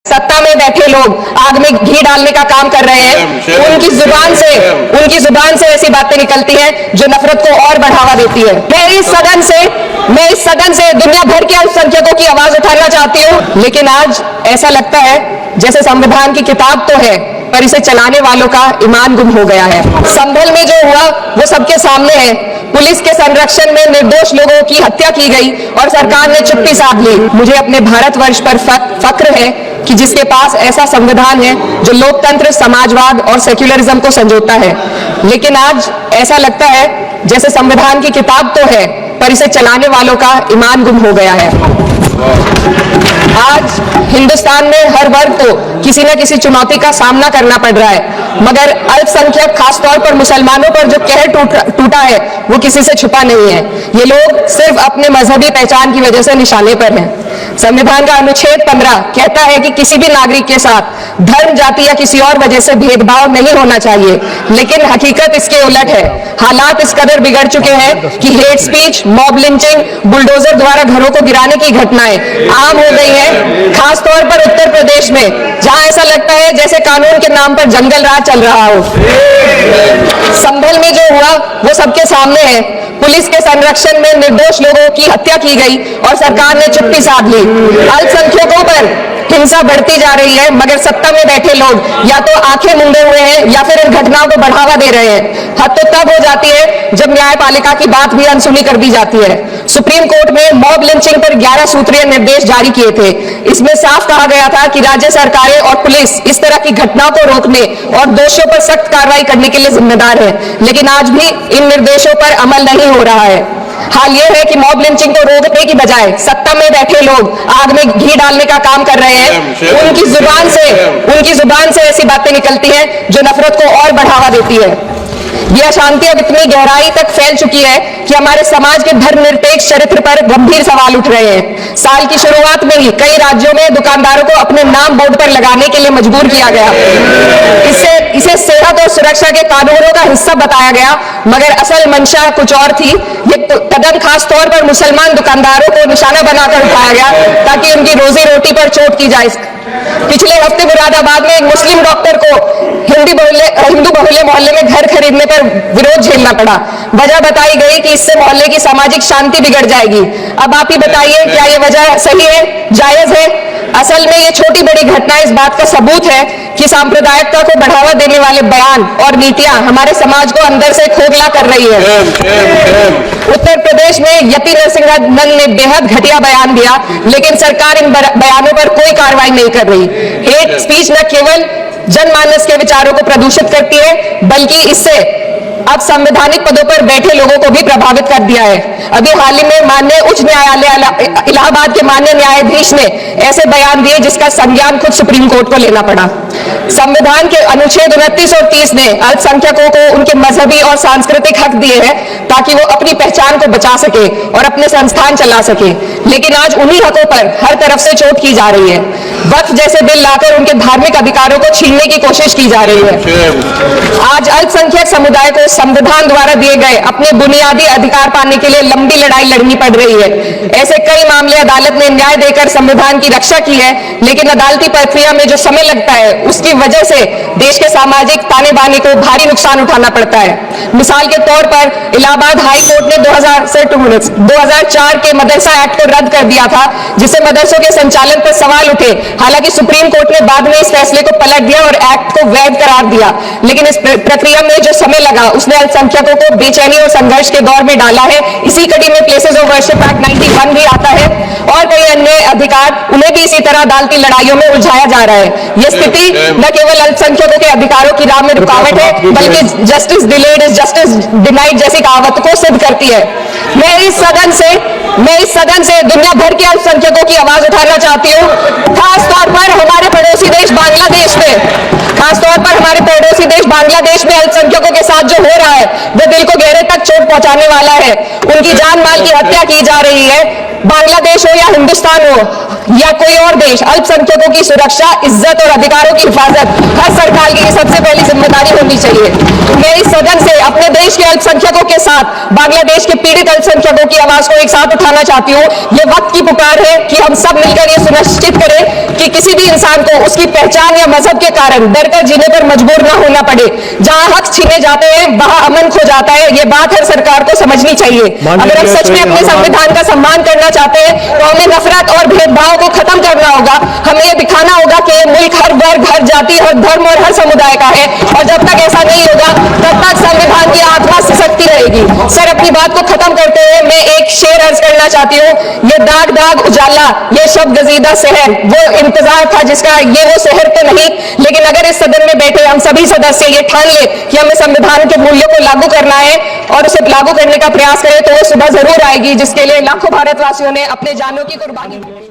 सत्ता में बैठे लोग आग में घी डालने का काम कर रहे हैं। उनकी जुबान से ऐसी बातें निकलती हैं जो नफरत को और बढ़ावा देती है। मैं इस सदन से दुनिया भर के अल्पसंख्यकों की आवाज उठाना चाहती हूँ, लेकिन आज ऐसा लगता है जैसे संविधान की किताब तो है पर इसे चलाने वालों का ईमान गुम हो गया है। संभल में जो हुआ वो सबके सामने है। पुलिस के संरक्षण में निर्दोष लोगों की हत्या की गई और सरकार ने चुप्पी साध ली। मुझे अपने भारतवर्ष पर फक्र है कि जिसके पास ऐसा संविधान है जो लोकतंत्र, समाजवाद और सेक्युलरिज्म को संजोता है। लेकिन आज ऐसा लगता है जैसे संविधान की किताब तो है पर इसे चलाने वालों का ईमान गुम हो गया है। आज हिंदुस्तान में हर वर्ग को किसी न किसी चुनौती का सामना करना पड़ रहा है, मगर अल्पसंख्यक खासतौर पर मुसलमानों पर जो कहर टूटा है वो किसी से छुपा नहीं है। ये लोग सिर्फ अपने मजहबी पहचान की वजह से निशाने पर हैं। संविधान का अनुच्छेद 15 कहता है कि किसी भी नागरिक के साथ धर्म, जाति या किसी और वजह से भेदभाव नहीं होना चाहिए, लेकिन हकीकत इसके उलट है। हालात इस कदर बिगड़ चुके हैं कि hate speech, mob lynching, bulldozer द्वारा घरों को गिराने की घटनाएं आम हो गई हैं, खासतौर पर उत्तर प्रदेश में, जहां ऐसा लगता है जैसे कानून के नाम पर जंगल राज चल रहा हो। संभल में जो हुआ वो सबके सामने है। पुलिस के संरक्षण में निर्दोष लोगों की हत्या की गई और सरकार ने चुप्पी साध ली। अल्पसंख्यकों पर हिंसा बढ़ती जा रही है, मगर सत्ता में बैठे लोग या तो आंखें मूंदे हुए हैं या फिर इन घटनाओं को बढ़ावा दे रहे हैं। हद तो तब हो जाती है जब न्यायपालिका की बात भी अनसुनी कर दी जाती है। सुप्रीम कोर्ट में मॉब लिंचिंग पर 11 सूत्रीय निर्देश जारी किए थे। इसमें साफ कहा गया था कि राज्य सरकारें और पुलिस इस तरह की घटनाओं को रोकने और दोषियों पर सख्त कार्रवाई करने के लिए जिम्मेदार है, लेकिन आज भी इन निर्देशों पर अमल नहीं हो रहा है। हाल यह है कि मॉब लिंचिंग को रोकने की बजाय सत्ता में बैठे लोग आग में घी डालने का काम कर रहे हैं। उनकी जुबान से ऐसी बातें निकलती हैं जो नफरत को और बढ़ावा देती है। यह अशांति अब इतनी गहराई तक फैल चुकी है कि हमारे समाज के धर्मनिरपेक्ष चरित्र पर गंभीर सवाल उठ रहे हैं। साल की शुरुआत में ही कई राज्यों में दुकानदारों को अपने नाम बोर्ड पर लगाने के लिए मजबूर किया गया। इसे सेहत और सुरक्षा के कानूनों का हिस्सा बताया गया, मगर असल मंशा कुछ और थी। ये कदम खास तौर पर मुसलमान दुकानदारों को निशाना बनाकर उठाया गया ताकि उनकी रोजी रोटी पर चोट की जाए। पिछले हफ्ते मुरादाबाद में एक मुस्लिम डॉक्टर को हिंदू बहुल्य मोहल्ले में घर खरीदने पर विरोध झेलना पड़ा। वजह बताई गई कि इससे मोहल्ले की सामाजिक शांति बिगड़ जाएगी। अब आप ही बताइए, क्या ये वजह सही है, जायज है? असल में ये छोटी बड़ी घटना इस बात का सबूत है कि सांप्रदायिकता को बढ़ावा देने वाले बयान और नीतियां हमारे समाज को अंदर से खोखला कर रही है। उत्तर प्रदेश में यति नरसिंहन ने बेहद घटिया बयान दिया, लेकिन सरकार इन बयानों पर कोई कार्रवाई नहीं कर रही। हेट स्पीच न केवल जनमानस के विचारों को प्रदूषित करती है, बल्कि इससे अब संवैधानिक पदों पर बैठे लोगों को भी प्रभावित कर दिया है। अभी हाल ही में माननीय उच्च न्यायालय इलाहाबाद के माननीय न्यायाधीश ने ऐसे बयान दिए जिसका संज्ञान खुद सुप्रीम कोर्ट को लेना पड़ा। संविधान के अनुच्छेद 29 और 30 ने अल्पसंख्यकों को उनके मजहबी और सांस्कृतिक हक दिए हैं ताकि वो अपनी पहचान को बचा सके और अपने संस्थान चला सके, लेकिन आज उन्हीं हकों पर हर तरफ से चोट की जा रही है। वक्फ जैसे बिल लाकर उनके धार्मिक अधिकारों को छीनने की कोशिश की जा रही है। आज अल्पसंख्यक समुदाय को संविधान द्वारा दिए गए अपने बुनियादी अधिकार पाने के लिए लंबी लड़ाई लड़नी पड़ रही है। ऐसे कई मामले अदालत ने न्याय देकर संविधान की रक्षा की है, लेकिन अदालती प्रक्रिया में जो समय लगता है उसकी वजह से देश के सामाजिक ताने बाने को भारी नुकसान उठाना पड़ता है। मिसाल के तौर पर इलाहाबाद हाई कोर्ट ने 2004 के मदरसा एक्ट को रद्द कर दिया था, जिससे मदरसों के संचालन पर सवाल उठे। हालांकि सुप्रीम कोर्ट ने बाद में इस फैसले को पलट दिया और एक्ट को वैध करार दिया, लेकिन इस प्रक्रिया में जो समय लगा उसने अल्पसंख्यकों को बेचैनी और संघर्ष के दौर में डाला है। इसी कड़ी में प्लेसेस ऑफ वर्शिप एक्ट 91 भी आता है और कई अन्य अधिकार, उन्हें भी इसी तरह अदालती लड़ाइयों में उलझाया जा रहा है। यह स्थिति न केवल अल्पसंख्यकों के अधिकारों की राह में रुकावट है, बल्कि justice delayed is justice denied जैसी कहावत को सिद्ध करती है। मैं इस सदन से दुनिया भर के अल्पसंख्यकों की आवाज उठाना चाहती हूँ, खासतौर पर हमारे पड़ोसी देश बांग्लादेश में अल्पसंख्यकों के साथ जो हो रहा है वो दिल को गहरे तक चोट पहुंचाने वाला है। उनकी जान माल की हत्या की जा रही है। बांग्लादेश हो या हिंदुस्तान हो, या कोई और देश अल्पसंख्यकों की सुरक्षा, इज्जत और अधिकारों की हिफाजत हर सरकार की सबसे पहली जिम्मेदारी होनी चाहिए। मैं इस सदन से अपने देश के अल्पसंख्यकों के साथ बांग्लादेश के पीड़ित अल्पसंख्यकों की आवाज को एक साथ उठाना चाहती हूँ। ये वक्त की पुकार है कि हम सब मिलकर ये सुनिश्चित करें कि किसी भी इंसान को उसकी पहचान या मजहब के कारण डरकर जीने पर मजबूर न होना पड़े। जहां हक छीने जाते हैं वहां अमन खो जाता है। ये बात हर सरकार को समझनी चाहिए। अगर हम सच में अपने संविधान का सम्मान करना चाहते हैं तो हमें नफरत और भेदभाव को खत्म करना होगा। हमें ये दिखाना होगा कि ये मुल्क हर वर्ग, हर जाति, हर धर्म और हर समुदाय का है, और जब तक ऐसा नहीं होगा तब तक संविधान की आत्मा सिसकती रहेगी। सर, अपनी बात को खत्म करते हुए मैं एक शेर अर्ज करना चाहती हूँ। ये दाग दाग उजाला, ये शब गजीदा शहर, वो इंतजार था जिसका, ये वो शहर तो नहीं। लेकिन अगर इस सदन में बैठे हम सभी सदस्य ये ठान ले कि हमें संविधान के मूल्यों को लागू करना है और उसे लागू करने का प्रयास करें तो वो सुबह जरूर आएगी, जिसके लिए लाखों भारतवासियों ने अपने जानों की कुर्बानी दी।